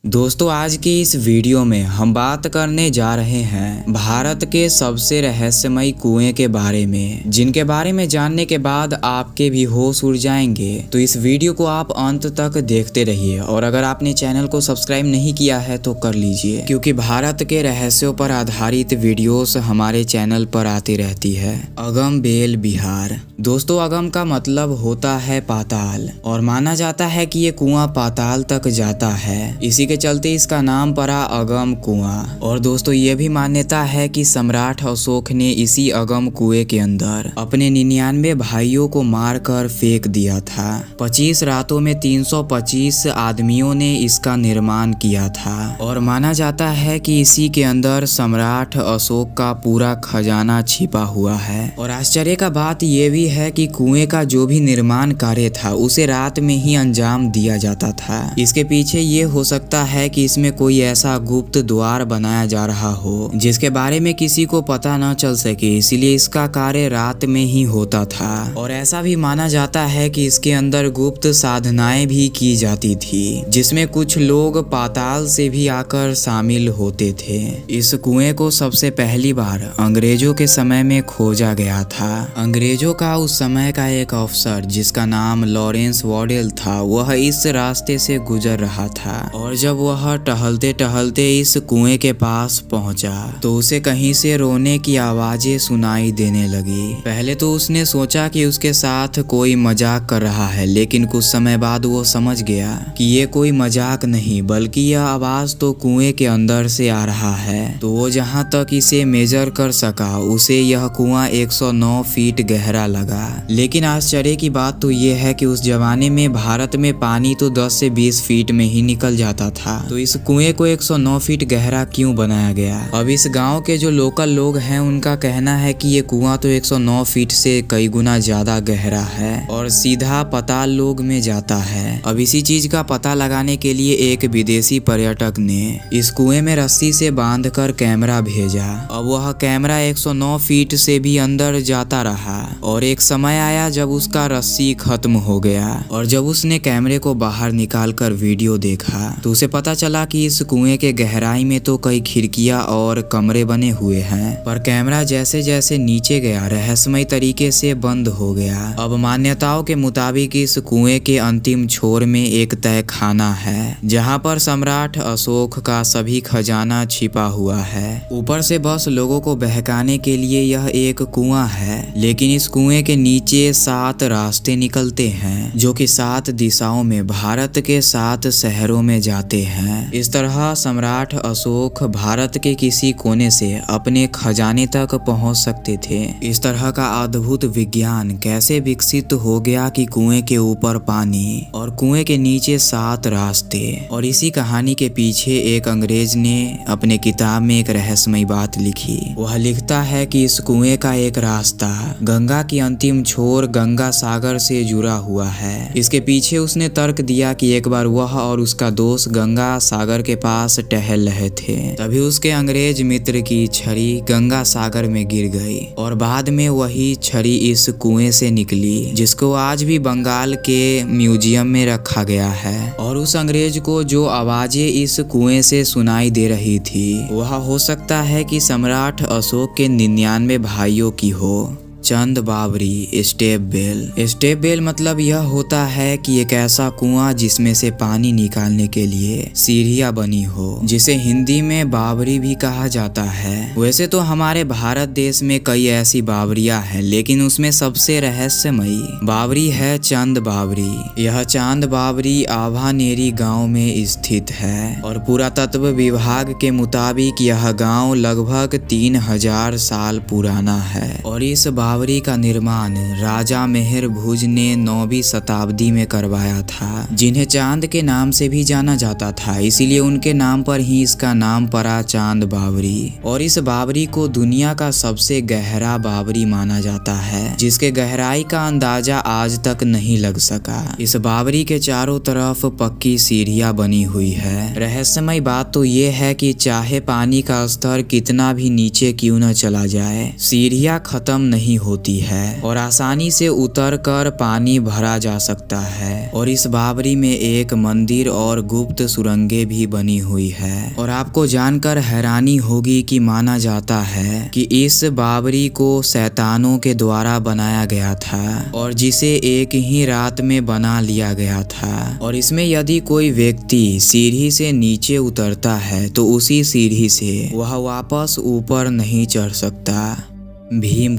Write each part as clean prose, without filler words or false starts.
दोस्तों आज की इस वीडियो में हम बात करने जा रहे हैं भारत के सबसे रहस्यमयी कुएं के बारे में, जिनके बारे में जानने के बाद आपके भी होश उड़ जाएंगे। तो इस वीडियो को आप अंत तक देखते रहिए और अगर आपने चैनल को सब्सक्राइब नहीं किया है तो कर लीजिए, क्योंकि भारत के रहस्यों पर आधारित वीडियोस हमारे चैनल पर आती रहती है। अगम बेल बिहार। दोस्तों अगम का मतलब होता है पाताल और माना जाता है कि ये कुआं पाताल तक जाता है, इसी के चलते इसका नाम पड़ा अगम कुआं। और दोस्तों ये भी मान्यता है कि सम्राट अशोक ने इसी अगम कुएं के अंदर अपने 99 भाइयों को मारकर फेंक दिया था। 25 रातों में 325 आदमियों ने इसका निर्माण किया था और माना जाता है कि इसी के अंदर सम्राट अशोक का पूरा खजाना छिपा हुआ है। और आश्चर्य का बात यह भी है कि कुएं का जो भी निर्माण कार्य था उसे रात में ही अंजाम दिया जाता था। इसके पीछे ये हो सकता है कि इसमें कोई ऐसा गुप्त द्वार बनाया जा रहा हो जिसके बारे में किसी को पता न चल सके, इसीलिए इसका कार्य रात में ही होता था। और ऐसा भी माना जाता है कि इसके अंदर गुप्त साधनाएं भी की जाती थी, जिसमें कुछ लोग पाताल से भी आकर शामिल होते थे। इस कुएं को सबसे पहली बार अंग्रेजों के समय में खोजा गया था। अंग्रेजों का उस समय का एक अफसर जिसका नाम लॉरेंस वॉडेल था, वह इस रास्ते से गुजर रहा था और जब वह टहलते टहलते इस कुएं के पास पहुंचा तो उसे कहीं से रोने की आवाजें सुनाई देने लगी। पहले तो उसने सोचा कि उसके साथ कोई मजाक कर रहा है, लेकिन कुछ समय बाद वो समझ गया कि ये कोई मजाक नहीं बल्कि यह आवाज तो कुएं के अंदर से आ रहा है। तो वो जहां तक इसे मेजर कर सका उसे यह कुआं 109 फीट गहरा लगा। लेकिन आश्चर्य की बात तो ये है कि उस जमाने में भारत में पानी तो 10 से 20 फीट में ही निकल जाता था, तो इस कुएं को 109 फीट गहरा क्यों बनाया गया? अब इस गांव के जो लोकल लोग हैं उनका कहना है कि ये कुआं तो 109 फीट से कई गुना ज्यादा गहरा है और सीधा पाताल लोक में जाता है। अब इसी चीज का पता लगाने के लिए एक विदेशी पर्यटक ने इस कुएं में रस्सी से बांधकर कैमरा भेजा। अब वह कैमरा 109 फीट से भी अंदर जाता रहा और एक समय आया जब उसका रस्सी खत्म हो गया और जब उसने कैमरे को बाहर निकालकर वीडियो देखा तो उसे पता चला कि इस कुएं के गहराई में तो कई खिड़कियां और कमरे बने हुए हैं, पर कैमरा जैसे जैसे नीचे गया रहस्यमय तरीके से बंद हो गया। अब मान्यताओं के मुताबिक इस कुएं के अंतिम छोर में एक तहखाना है जहां पर सम्राट अशोक का सभी खजाना छिपा हुआ है। ऊपर से बस लोगों को बहकाने के लिए यह एक कुआं है, लेकिन इस कुएं के नीचे 7 रास्ते निकलते हैं जो कि 7 दिशाओं में भारत के 7 शहरों में जाते हैं। इस तरह सम्राट अशोक भारत के किसी कोने से अपने खजाने तक पहुंच सकते थे। इस तरह का अद्भुत विज्ञान कैसे विकसित हो गया कि कुएं के ऊपर पानी और कुएं के नीचे 7 रास्ते? और इसी कहानी के पीछे एक अंग्रेज ने अपने किताब में एक रहस्यमय बात लिखी। वह लिखता है कि इस कुएं का एक रास्ता गंगा की अंतिम छोर गंगा सागर से जुड़ा हुआ है। इसके पीछे उसने तर्क दिया कि एक बार वह और उसका दोस्त गंगा सागर के पास टहल रहे थे, तभी उसके अंग्रेज मित्र की छड़ी गंगा सागर में गिर गई और बाद में वही छड़ी इस कुएं से निकली, जिसको आज भी बंगाल के म्यूजियम में रखा गया है। और उस अंग्रेज को जो आवाजें इस कुएं से सुनाई दे रही थी वह हो सकता है कि सम्राट अशोक के 99 भाइयों की हो। चंद बावरी स्टेप बेल। स्टेप बेल मतलब यह होता है कि एक ऐसा कुआं जिसमें से पानी निकालने के लिए सीढ़ियां बनी हो, जिसे हिंदी में बावरी भी कहा जाता है। वैसे तो हमारे भारत देश में कई ऐसी बावरियां हैं, लेकिन उसमें सबसे रहस्यमयी बावरी है चंद बावरी। यह चांद बावरी आभानेरी गांव में स्थित है और पुरातत्व विभाग के मुताबिक यह गांव लगभग 3000 साल पुराना है। और इस बावरी का निर्माण राजा मेहर भुज ने 9वीं शताब्दी में करवाया था, जिन्हें चांद के नाम से भी जाना जाता था, इसीलिए उनके नाम पर ही इसका नाम पड़ा चांद बावरी। और इस बावरी को दुनिया का सबसे गहरा बावरी माना जाता है, जिसके गहराई का अंदाजा आज तक नहीं लग सका। इस बावरी के चारों तरफ पक्की सीढ़ियां बनी हुई है। रहस्यमय बात तो ये है कि चाहे पानी का स्तर कितना भी नीचे क्यों न चला जाए, सीढ़ियां खत्म नहीं होती है और आसानी से उतरकर पानी भरा जा सकता है। और इस बावड़ी में एक मंदिर और गुप्त सुरंगें भी बनी हुई है। और आपको जानकर हैरानी होगी कि माना जाता है कि इस बावड़ी को शैतानों के द्वारा बनाया गया था और जिसे एक ही रात में बना लिया गया था। और इसमें यदि कोई व्यक्ति सीढ़ी से नीचे उतरता है तो उसी सीढ़ी से वह वापस ऊपर नहीं चढ़ सकता। भीम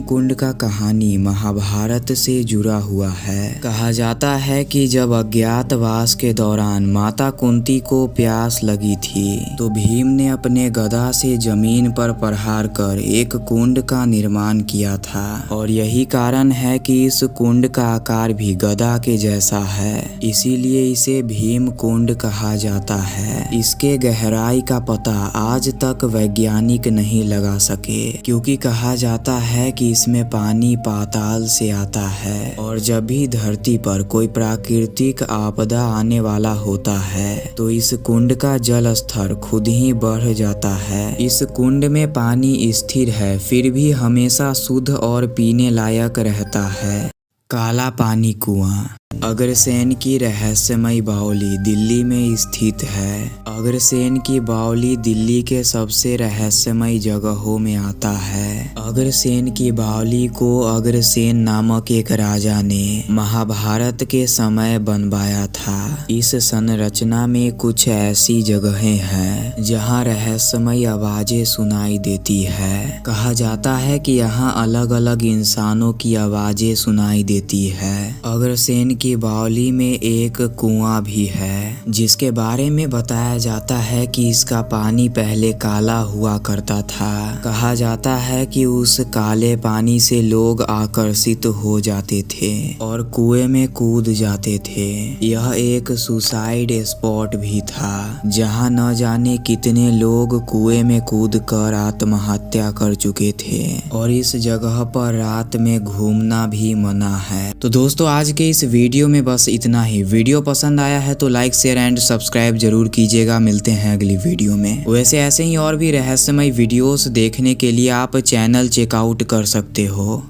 कुंड का कहानी महाभारत से जुड़ा हुआ है। कहा जाता है कि जब अज्ञातवास के दौरान माता कुंती को प्यास लगी थी तो भीम ने अपने गदा से जमीन पर प्रहार कर एक कुंड का निर्माण किया था। और यही कारण है कि इस कुंड का आकार भी गदा के जैसा है, इसीलिए इसे भीम कुंड कहा जाता है। इसके गहराई का पता आज तक वैज्ञानिक नहीं लगा सके, क्योंकि कहा जाता है कि इसमें पानी पाताल से आता है और जब भी धरती पर कोई प्राकृतिक आपदा आने वाला होता है तो इस कुंड का जल स्तर खुद ही बढ़ जाता है। इस कुंड में पानी स्थिर है फिर भी हमेशा शुद्ध और पीने लायक रहता है। काला पानी कुआं। अग्रसेन की रहस्यमयी बावली दिल्ली में स्थित है। अग्रसेन की बावली दिल्ली के सबसे रहस्यमयी जगहों में आता है। अग्रसेन की बावली को अग्रसेन नामक एक राजा ने महाभारत के समय बनवाया था। इस संरचना में कुछ ऐसी जगहें हैं जहां रहस्यमयी आवाजें सुनाई देती है। कहा जाता है कि यहाँ अलग अलग इंसानों की आवाजें सुनाई देती है। अग्रसेन की बावली में एक कुआं भी है जिसके बारे में बताया जाता है कि इसका पानी पहले काला हुआ करता था। कहा जाता है कि उस काले पानी से लोग आकर्षित हो जाते थे और कुएं में कूद जाते थे। यह एक सुसाइड स्पॉट भी था जहां न जाने कितने लोग कुएं में कूदकर आत्महत्या कर चुके थे और इस जगह पर रात में घूमना भी मना है। तो दोस्तों आज के इस वीडियो में बस इतना ही। वीडियो पसंद आया है तो लाइक शेयर एंड सब्सक्राइब जरूर कीजिएगा। मिलते हैं अगली वीडियो में। वैसे ऐसे ही और भी रहस्यमय वीडियोस देखने के लिए आप चैनल चेकआउट कर सकते हो।